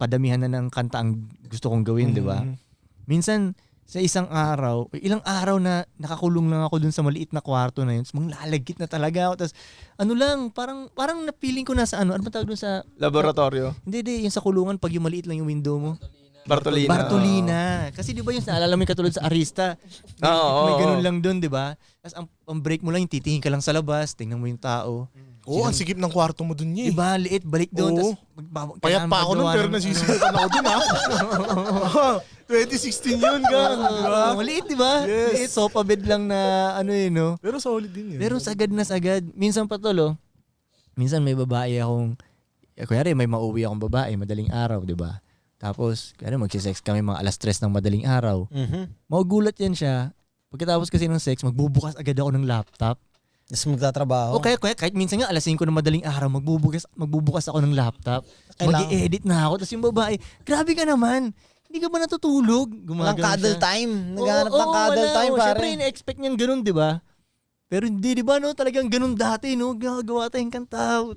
padamihan na ng kanta ang gusto kong gawin, di ba? Minsan, sa isang araw, ilang araw na nakakulong lang ako dun sa maliit na kwarto na yun. Manglalagkit na talaga ako. Tapos, parang napiling ko na sa ano ba tawag dun sa... Laboratorio? Hindi, yung sa kulungan, pag yung maliit lang yung window mo. Bartolina. Kasi di ba yung naalala mo yung katulad sa Arista? May ganun lang dun, di ba? Tapos ang break mo lang, yung titingin ka lang sa labas, tingnan mo yung tao. Oo, ang sigip ng kwarto mo dun niya. Diba, liit, balik doon. Oo. Payat pa ako nun, pero nasisipan ako dun, ha? 2016 yun, gang. Diba? Liit, diba? Yes. Liit, sofa bed lang na ano yun, no? Pero solid din yun. Pero sagad na sagad. Minsan pa tolo, minsan may babae akong, kunyari may mauwi akong babae, madaling araw, diba? Tapos, kunyari magsisex kami mga 3:00 ng madaling araw. Magugulat yan siya. Pagkatapos kasi ng sex, magbubukas agad ako ng laptop. Tapos magtatrabaho. O kaya kahit minsan nga 5:00 ng madaling araw, magbubukas ako ng laptop. Mag-i-edit na ako. Tapos yung babae, grabe ka naman. Hindi ka ba natutulog? Walang cuddle time. Naghahanap ng Oo, cuddle time, pare. Siyempre, ina-expect niyang ganun, di ba? Pero hindi, di ba, no? Talagang ganun dati, no? Gagawa tayong kanta.